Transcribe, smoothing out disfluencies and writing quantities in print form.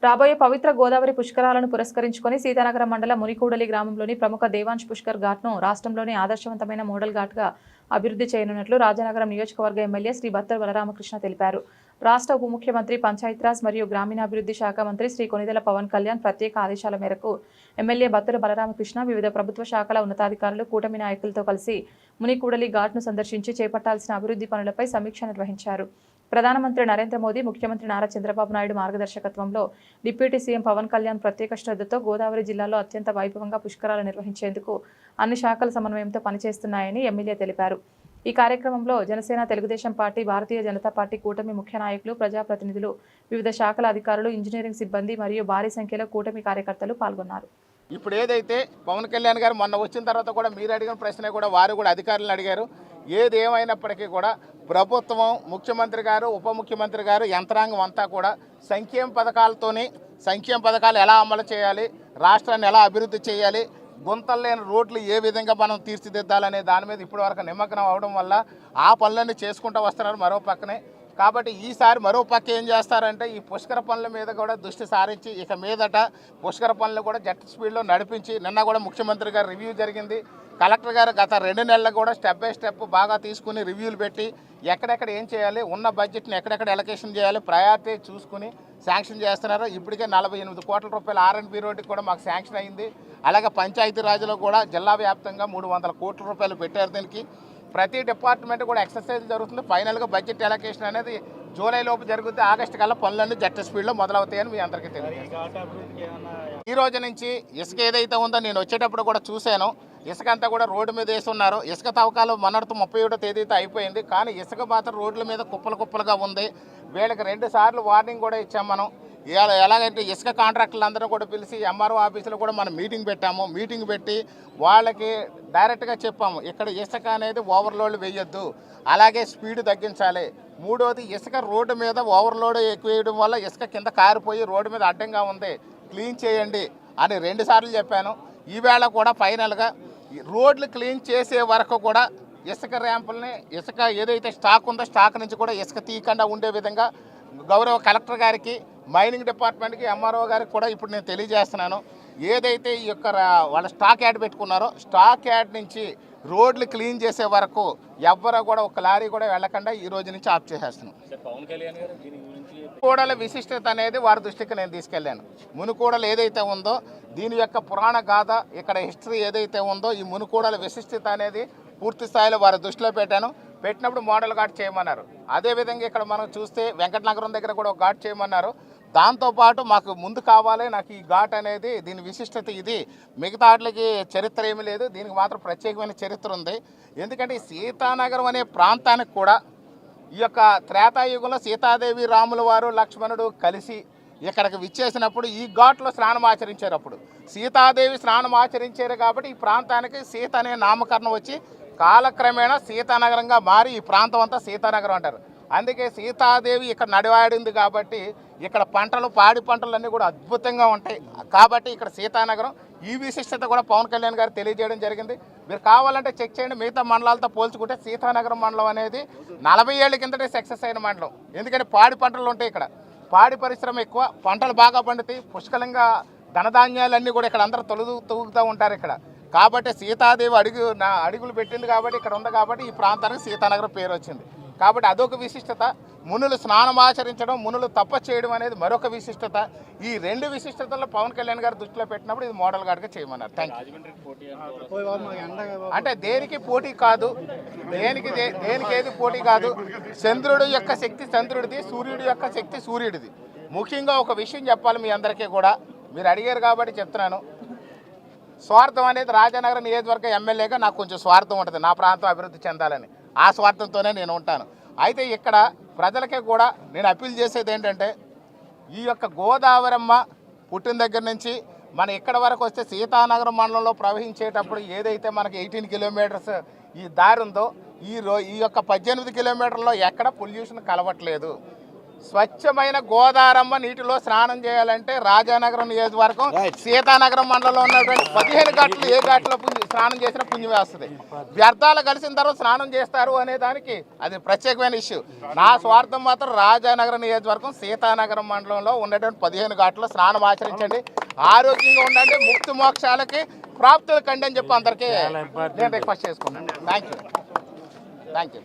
రాబోయే పవిత్ర గోదావరి పుష్కరాలను పురస్కరించుకొని సీతానగరం మండలం మునికూడలి గ్రామంలోని ప్రముఖ దేవాంశ్ పుష్కర్ ఘాట్ను రాష్ట్రంలోని ఆదర్శవంతమైన మోడల్ ఘాట్గా అభివృద్ధి చేయనున్నట్లు రాజానగరం నియోజకవర్గ ఎమ్మెల్యే శ్రీ బత్తర్ బలరామకృష్ణ తెలిపారు. రాష్ట్ర ఉప ముఖ్యమంత్రి పంచాయతీరాజ్ మరియు గ్రామీణాభివృద్ధి శాఖ మంత్రి శ్రీ కొనిదెల పవన్ కళ్యాణ్ ప్రత్యేక ఆదేశాల మేరకు ఎమ్మెల్యే బత్తర్ బలరామకృష్ణ వివిధ ప్రభుత్వ శాఖల ఉన్నతాధికారులు కూటమి నాయకులతో కలిసి మునికూడలి ఘాట్ను సందర్శించి చేపట్టాల్సిన అభివృద్ధి పనులపై సమీక్ష నిర్వహించారు. ప్రధానమంత్రి నరేంద్ర మోదీ, ముఖ్యమంత్రి నారా చంద్రబాబు నాయుడు మార్గదర్శకత్వంలో డిప్యూటీ సీఎం పవన్ కళ్యాణ్ ప్రత్యేక శ్రద్ధతో గోదావరి జిల్లాలో అత్యంత వైభవంగా పుష్కరాలు నిర్వహించేందుకు అన్ని శాఖల సమన్వయంతో పనిచేస్తున్నాయని ఎమ్మెల్యే తెలిపారు. ఈ కార్యక్రమంలో జనసేన, తెలుగుదేశం పార్టీ, భారతీయ జనతా పార్టీ కూటమి ముఖ్య నాయకులు, ప్రజాప్రతినిధులు, వివిధ శాఖల అధికారులు, ఇంజనీరింగ్ సిబ్బంది మరియు భారీ సంఖ్యలో కూటమి కార్యకర్తలు పాల్గొన్నారు. ఇప్పుడు ఏదైతే పవన్ కళ్యాణ్ గారు మొన్న వచ్చిన తర్వాత కూడా మీరు అడిగిన ప్రశ్న కూడా వారు కూడా అధికారులను అడిగారు. ఏది ఏమైనప్పటికీ కూడా ప్రభుత్వం, ముఖ్యమంత్రి గారు, ఉప ముఖ్యమంత్రి గారు, యంత్రాంగం అంతా కూడా సంక్షేమ పథకాలు ఎలా అమలు చేయాలి, రాష్ట్రాన్ని ఎలా అభివృద్ధి చేయాలి, గుంతలు లేని రోడ్లు ఏ విధంగా మనం తీర్చిదిద్దాలనే దాని మీద ఇప్పటివరకు నిమగ్నం అవడం వల్ల ఆ పనులన్నీ చేసుకుంటూ వస్తున్నారు మరో పక్కనే. కాబట్టి ఈసారి మరో పక్క ఏం చేస్తారంటే ఈ పుష్కర పనుల మీద కూడా దృష్టి సారించి ఇక మీదట పుష్కర పనులు కూడా జెట్ స్పీడ్లో నడిపించి, నిన్న కూడా ముఖ్యమంత్రి గారు రివ్యూ జరిగింది. కలెక్టర్ గారు గత 2 నెలలు కూడా స్టెప్ బై స్టెప్ బాగా తీసుకుని రివ్యూలు పెట్టి ఎక్కడెక్కడ ఏం చేయాలి, ఉన్న బడ్జెట్ని ఎక్కడెక్కడ ఎలకేషన్ చేయాలి, ప్రయారిటీ చూసుకుని శాంక్షన్ చేస్తున్నారు. ఇప్పటికే 48 కోట్ల రూపాయల R&B రోడ్డుకి కూడా మాకు శాంక్షన్ అయింది. అలాగే పంచాయతీరాజ్లో కూడా జిల్లా వ్యాప్తంగా 300 కోట్ల రూపాయలు పెట్టారు. దీనికి ప్రతి డిపార్ట్మెంట్ కూడా ఎక్సర్సైజ్ జరుగుతుంది. ఫైనల్గా బడ్జెట్ ఎలకేషన్ అనేది జూలై లోపు జరుగుతుంది. ఆగస్టు కల్లా పనులన్నీ జెట్ స్పీడ్లో మొదలవుతాయని మీ అందరికీ తెలియదు. ఈ రోజు నుంచి ఇసుక ఏదైతే ఉందో నేను వచ్చేటప్పుడు కూడా చూశాను. ఇసుక అంతా కూడా రోడ్డు మీద వేస్తున్నారు. ఇసుక తవ్వకాలు మొన్నటితో 37వ తేదీతో అయిపోయింది. కానీ ఇసుక మాత్రం రోడ్ల మీద కుప్పలుగా ఉంది. వీళ్ళకి 2 సార్లు వార్నింగ్ కూడా ఇచ్చాం మనం. ఎలాగంటే ఇసుక కాంట్రాక్టర్లందరూ కూడా పిలిచి MRO ఆఫీసులో కూడా మనం మీటింగ్ పెట్టాము. మీటింగ్ పెట్టి వాళ్ళకి డైరెక్ట్గా చెప్పాము, ఇక్కడ ఇసుక అనేది ఓవర్లోడ్ వేయొద్దు, అలాగే స్పీడ్ తగ్గించాలి. మూడోది, ఇసుక రోడ్డు మీద ఓవర్లోడ్ ఎక్కువ వేయడం వల్ల ఇసుక కింద కారిపోయి రోడ్డు మీద అడ్డంగా ఉంది, క్లీన్ చేయండి అని 2 సార్లు చెప్పాను. ఈవేళ కూడా ఫైనల్గా రోడ్లు క్లీన్ చేసే వరకు కూడా ఇసుక ర్యాంపుల్ని, ఇసుక ఏదైతే స్టాక్ ఉందో స్టాక్ నుంచి కూడా ఇసుక తీయకుండా ఉండే విధంగా గౌరవ కలెక్టర్ గారికి, మైనింగ్ డిపార్ట్మెంట్కి, MRO గారికి కూడా ఇప్పుడు నేను తెలియజేస్తున్నాను. ఏదైతే ఈ యొక్క వాళ్ళ స్టాక్ యార్డ్ పెట్టుకున్నారో స్టాక్ యార్డ్ నుంచి రోడ్లు క్లీన్ చేసే వరకు ఎవ్వరూ కూడా ఒక లారీ కూడా వెళ్ళకుండా ఈ రోజు నుంచి ఆఫ్ చేసేస్తున్నాం. మునుకూడల విశిష్టత అనేది వారి దృష్టికి నేను తీసుకెళ్ళాను. మునుకూడలు ఏదైతే ఉందో దీని యొక్క పురాణ గాథ, ఇక్కడ హిస్టరీ ఏదైతే ఉందో ఈ మునుకూడల విశిష్టత అనేది పూర్తి స్థాయిలో వారి దృష్టిలో పెట్టినప్పుడు మోడల్ ఘాట్ చేయమన్నారు. అదేవిధంగా ఇక్కడ మనం చూస్తే వెంకటనగరం దగ్గర కూడా ఒక ఘాట్ చేయమన్నారు. దాంతోపాటు మాకు ముందు కావాలి, నాకు ఈ ఘాట్ అనేది దీని విశిష్టత ఇది, మిగతా వాటికి చరిత్ర ఏమీ లేదు, దీనికి మాత్రం ప్రత్యేకమైన చరిత్ర ఉంది. ఎందుకంటే ఈ సీతానగరం అనే ప్రాంతానికి కూడా ఈ యొక్క త్రేతాయుగంలో సీతాదేవి, రాముల వారు, లక్ష్మణుడు కలిసి ఇక్కడికి విచ్చేసినప్పుడు ఈ ఘాట్లో స్నానం ఆచరించారు. అప్పుడు సీతాదేవి స్నానం ఆచరించారు కాబట్టి ఈ ప్రాంతానికి సీత అనే నామకరణం వచ్చి కాలక్రమేణా సీతానగరంగా మారి ఈ ప్రాంతం అంతా సీతానగరం అంటారు. అందుకే సీతాదేవి ఇక్కడ నడివాడింది కాబట్టి ఇక్కడ పంటలు, పాడి పంటలన్నీ కూడా అద్భుతంగా ఉంటాయి. కాబట్టి ఇక్కడ సీతానగరం ఈ విశిష్టత కూడా పవన్ కళ్యాణ్ గారు తెలియజేయడం జరిగింది. మీరు కావాలంటే చెక్ చేయండి, మిగతా మండలాలతో పోల్చుకుంటే సీతానగరం మండలం అనేది 40 ఏళ్ల కిందటే సక్సెస్ అయిన మండలం. ఎందుకంటే పాడి పంటలు ఉంటాయి, ఇక్కడ పాడి పరిశ్రమ ఎక్కువ, పంటలు బాగా పండుతాయి, పుష్కలంగా ధనధాన్యాలన్నీ కూడా ఇక్కడ అందరూ తొలుగుతూ ఉంటారు ఇక్కడ. కాబట్టి సీతాదేవి అడుగులు పెట్టింది కాబట్టి ఇక్కడ ఉంది కాబట్టి ఈ ప్రాంతానికి సీతానగరం పేరు వచ్చింది. కాబట్టి అదొక విశిష్టత. మునులు స్నానం ఆచరించడం, మునులు తప చేయడం అనేది మరొక విశిష్టత. ఈ 2 విశిష్టతల్లో పవన్ కళ్యాణ్ గారు దృష్టిలో పెట్టినప్పుడు ఇది మోడల్ గార్డ్గా చేయమన్నారు. Thank you. అంటే దేనికి పోటీ కాదు, దేనికి ఏది పోటీ కాదు. చంద్రుడి యొక్క శక్తి చంద్రుడిది, సూర్యుడి యొక్క శక్తి సూర్యుడిది. ముఖ్యంగా ఒక విషయం చెప్పాలి మీ అందరికీ కూడా, మీరు అడిగారు కాబట్టి చెప్తున్నాను. స్వార్థం అనేది రాజానగరం నియోజకవర్గ ఎమ్మెల్యేగా నాకు కొంచెం స్వార్థం ఉంటుంది, నా ప్రాంతం అభివృద్ధి చెందాలని. ఆ స్వార్థంతోనే నేను ఉంటాను. అయితే ఇక్కడ ప్రజలకే కూడా నేను అప్పీల్ చేసేది ఏంటంటే, ఈ యొక్క గోదావరమ్మ పుట్టిన దగ్గర నుంచి మన ఇక్కడ వరకు వస్తే సీతానగరం మండలంలో ప్రవహించేటప్పుడు ఏదైతే మనకి 18 కిలోమీటర్స్ ఈ దారి ఉందో ఈ యొక్క 18 కిలోమీటర్లో ఎక్కడ పొల్యూషన్ కలవట్లేదు. స్వచ్ఛమైన గోదారమ్మ నీటిలో స్నానం చేయాలంటే రాజానగరం నియోజకవర్గం సీతానగరం మండలంలో ఉన్నటువంటి 15 ఘాట్లు ఏ ఘాట్లో స్నానం చేసినా పుణ్యం వేస్తుంది. వ్యర్థాలు కలిసిన తర్వాత స్నానం చేస్తారు అనే దానికి అది ప్రత్యేకమైన ఇష్యూ. నా స్వార్థం మాత్రం రాజానగరం నియోజకవర్గం సీతానగరం మండలంలో ఉన్నటువంటి 15 ఘాట్లో స్నానం ఆచరించండి, ఆరోగ్యంగా ఉండండి, ముక్తి మోక్షాలకి ప్రాప్తులు కండి అని చెప్పి అందరికీ నేను రిక్వెస్ట్ చేసుకున్నాను. Thank you.